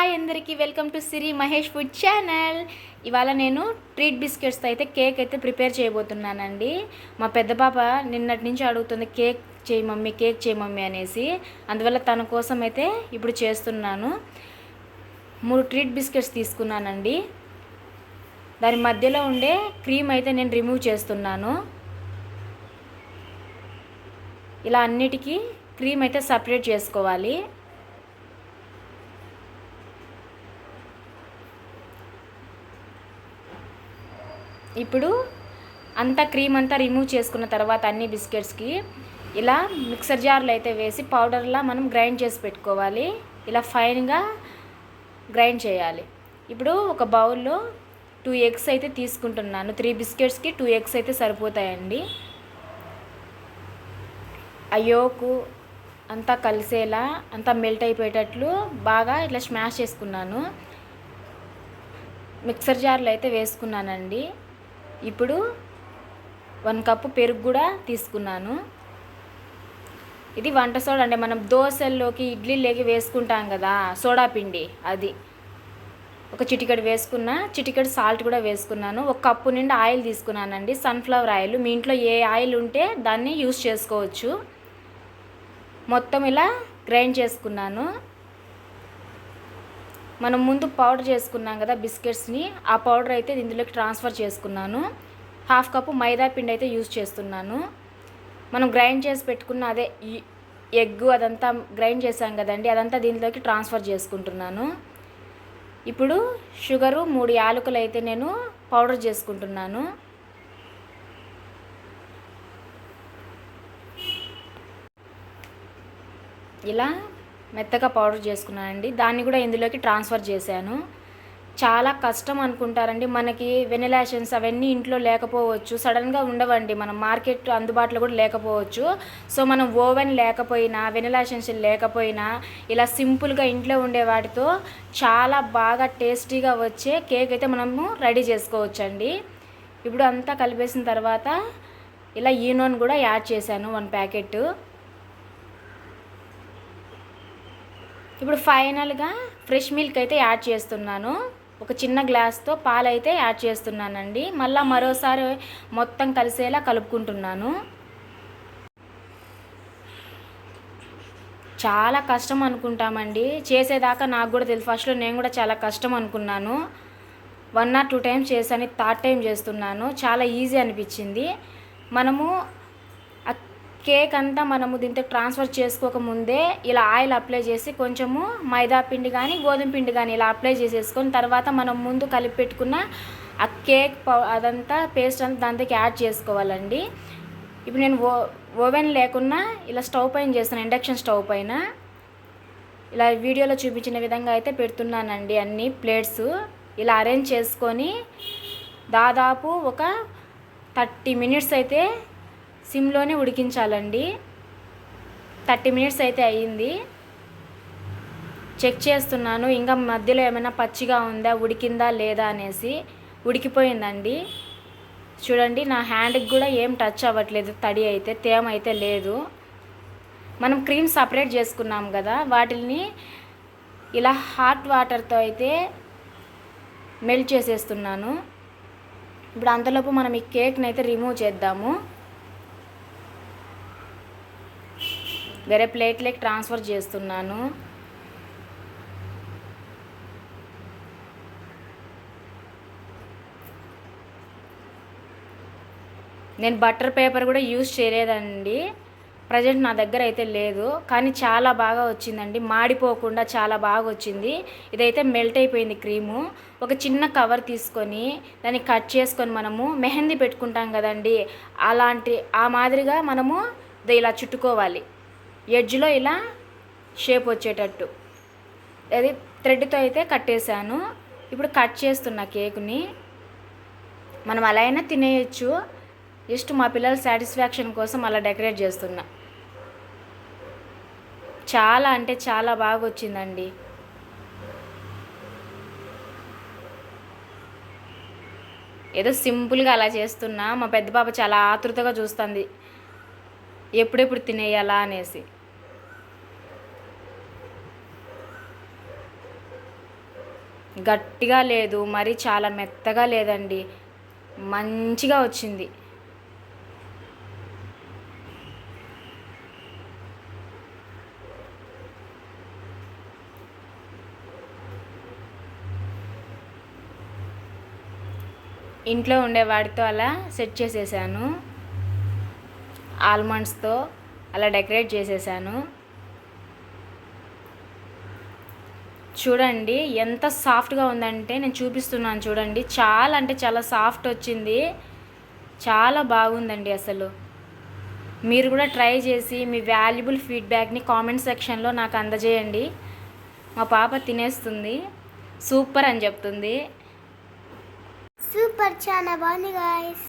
Hi అందరికీ welcome to Siri Mahesh food channel. ఇవాళ నేను ట్రీట్ బిస్కెట్స్తో అయితే కేక్ అయితే ప్రిపేర్ చేయబోతున్నానండి. మా పెద్ద పాప నిన్నటి నుంచి అడుగుతుంది కేక్ చేయి మమ్మీ, కేక్ చేయి మమ్మీ అనేసి. అందువల్ల తన కోసం అయితే ఇప్పుడు చేస్తున్నాను. 3 ట్రీట్ బిస్కెట్స్ తీసుకున్నానండి. దాని మధ్యలో ఉండే క్రీమ్ అయితే నేను రిమూవ్ చేస్తున్నాను. ఇలా అన్నిటికీ క్రీమ్ అయితే సపరేట్ చేసుకోవాలి. ఇప్పుడు అంతా క్రీమ్ అంతా రిమూవ్ చేసుకున్న తర్వాత అన్ని బిస్కెట్స్కి ఇలా మిక్సర్ జార్లో అయితే వేసి పౌడర్లా మనం గ్రైండ్ చేసి పెట్టుకోవాలి. ఇలా ఫైన్గా గ్రైండ్ చేయాలి. ఇప్పుడు ఒక బౌల్లో 2 ఎగ్స్ అయితే తీసుకుంటున్నాను. 3 బిస్కెట్స్కి 2 ఎగ్స్ అయితే సరిపోతాయండి. ఆ యోకు అంతా కలిసేలా అంతా మెల్ట్ అయిపోయేటట్లు బాగా ఇట్లా స్మాష్ చేసుకున్నాను. మిక్సర్ జార్లో అయితే వేసుకున్నానండి. ఇప్పుడు 1 కప్పు పెరుగు కూడా తీసుకున్నాను. ఇది వంట సోడా అంటే మనం దోశల్లోకి ఇడ్లీలోకి వేసుకుంటాం కదా సోడా పిండి, అది ఒక చిటికెడు వేసుకున్నా. చిటికెడు సాల్ట్ కూడా వేసుకున్నాను. 1 కప్పు నిండా ఆయిల్ తీసుకున్నానండి, సన్ఫ్లవర్ ఆయిల్. మీ ఇంట్లో ఏ ఆయిల్ ఉంటే దాన్ని యూస్ చేసుకోవచ్చు. మొత్తం ఇలా గ్రైండ్ చేసుకున్నాను. మనం ముందు పౌడర్ చేసుకున్నాం కదా బిస్కెట్స్ని, ఆ పౌడర్ అయితే ఇందులోకి ట్రాన్స్ఫర్ చేసుకున్నాను. 1/2 కప్పు మైదా పిండి అయితే యూజ్ చేస్తున్నాను. మనం గ్రైండ్ చేసి పెట్టుకున్న అదే ఎగ్ అదంతా గ్రైండ్ చేసాం కదండి, అదంతా దీంట్లోకి ట్రాన్స్ఫర్ చేసుకుంటున్నాను. ఇప్పుడు షుగరు 3 యాలకులు అయితే నేను పౌడర్ చేసుకుంటున్నాను. ఇలా మెత్తగా పౌడర్ చేసుకున్నానండి. దాన్ని కూడా ఇందులోకి ట్రాన్స్ఫర్ చేశాను. చాలా కష్టం అనుకుంటారండి, మనకి వెనిలా ఎసెన్స్ అవన్నీ ఇంట్లో లేకపోవచ్చు, సడన్గా ఉండవండి, మనం మార్కెట్ అందుబాటులో కూడా లేకపోవచ్చు. సో మనం ఓవెన్ లేకపోయినా వెనిలా ఎసెన్స్ లేకపోయినా ఇలా సింపుల్గా ఇంట్లో ఉండే వాటితో చాలా బాగా టేస్టీగా వచ్చే కేక్ అయితే మనము రెడీ చేసుకోవచ్చండి. ఇప్పుడు అంతా కలిపేసిన తర్వాత ఇలా ఈనోన్ కూడా యాడ్ చేశాను 1 ప్యాకెట్. ఇప్పుడు ఫైనల్గా ఫ్రెష్ మిల్క్ అయితే యాడ్ చేస్తున్నాను. ఒక చిన్న గ్లాస్తో పాలు అయితే యాడ్ చేస్తున్నానండి. మళ్ళీ మరోసారి మొత్తం కలిసేలా కలుపుకుంటున్నాను. చాలా కష్టం అనుకుంటామండి, చేసేదాకా నాకు కూడా తెలుసు. ఫస్ట్లో నేను కూడా చాలా కష్టం అనుకున్నాను. 1 or 2 టైమ్స్ చేశాను, 3rd టైం చేస్తున్నాను. చాలా ఈజీ అనిపించింది. మనము కేక్ అంతా మనము దీంతో ట్రాన్స్ఫర్ చేసుకోకముందే ఇలా ఆయిల్ అప్లై చేసి కొంచెము మైదా పిండి కానీ గోధుమ పిండి కానీ ఇలా అప్లై చేసేసుకొని తర్వాత మనం ముందు కలిపి పెట్టుకున్న ఆ కేక్ అదంతా పేస్ట్ అంతా దాంట్లోకి యాడ్ చేసుకోవాలండి. ఇప్పుడు నేను ఓవెన్ లేకున్నా ఇలా స్టవ్ పైన చేస్తాను, ఇండక్షన్ స్టవ్ పైన. ఇలా వీడియోలో చూపించిన విధంగా అయితే పెడుతున్నానండి. అన్ని ప్లేట్స్ ఇలా అరేంజ్ చేసుకొని దాదాపు ఒక 30 మినిట్స్ అయితే సిమ్లోనే ఉడికించాలండి. 30 మినిట్స్ అయితే అయ్యింది. చెక్ చేస్తున్నాను ఇంకా మధ్యలో ఏమైనా పచ్చిగా ఉందా, ఉడికిందా లేదా అనేసి. ఉడికిపోయిందండి. చూడండి, నా హ్యాండ్కి కూడా ఏం టచ్ అవ్వట్లేదు, తడి అయితే, తేమ అయితే లేదు. మనం క్రీమ్ సపరేట్ చేసుకున్నాం కదా, వాటిని ఇలా హాట్ వాటర్తో అయితే మెల్ట్ చేసేస్తున్నాను. ఇప్పుడు అంతలోపు మనం ఈ కేక్ని అయితే రిమూవ్ చేద్దాము. వేరే ప్లేట్లోకి ట్రాన్స్ఫర్ చేస్తున్నాను. నేను బటర్ పేపర్ కూడా యూజ్ చేయలేదండి, ప్రజెంట్ నా దగ్గర అయితే లేదు. కానీ చాలా బాగా వచ్చిందండి, మాడిపోకుండా చాలా బాగా వచ్చింది. ఇదైతే మెల్ట్ అయిపోయింది క్రీము. ఒక చిన్న కవర్ తీసుకొని దాన్ని కట్ చేసుకొని మనము మెహందీ పెట్టుకుంటాం కదండి, ఆ మాదిరిగా మనము ఇలా చుట్టుకోవాలి. ఎడ్జ్లో ఇలా షేప్ వచ్చేటట్టు అది థ్రెడ్తో అయితే కట్టేశాను. ఇప్పుడు కట్ చేస్తున్న కేకుని మనం అలా అయినా తినేయచ్చు, జస్ట్ మా పిల్లల సాటిస్ఫాక్షన్ కోసం అలా డెకరేట్ చేస్తున్నా. చాలా అంటే చాలా బాగా వచ్చిందండి. ఏదో సింపుల్గా అలా చేస్తున్నా. మా పెద్ద పాప చాలా ఆతృతగా చూస్తుంది ఎప్పుడెప్పుడు తినేయాలా అనేసి. గట్టిగా లేదు, మరి చాలా మెత్తగా లేదండి, మంచిగా వచ్చింది. ఇంట్లో ఉండే వాటితో అలా సెట్ చేసేసాను, ఆల్మండ్స్తో అలా డెకరేట్ చేసేసాను. చూడండి ఎంత సాఫ్ట్గా ఉందంటే, నేను చూపిస్తున్నాను చూడండి, చాలా అంటే చాలా సాఫ్ట్ వచ్చింది, చాలా బాగుందండి అసలు. మీరు కూడా ట్రై చేసి మీ వాల్యుబుల్ ఫీడ్బ్యాక్ని కామెంట్ సెక్షన్లో నాకు అందజేయండి. మా పాప తినేస్తుంది, సూపర్ అని చెప్తుంది. సూపర్, చాలా బాగుంది గాయ్స్.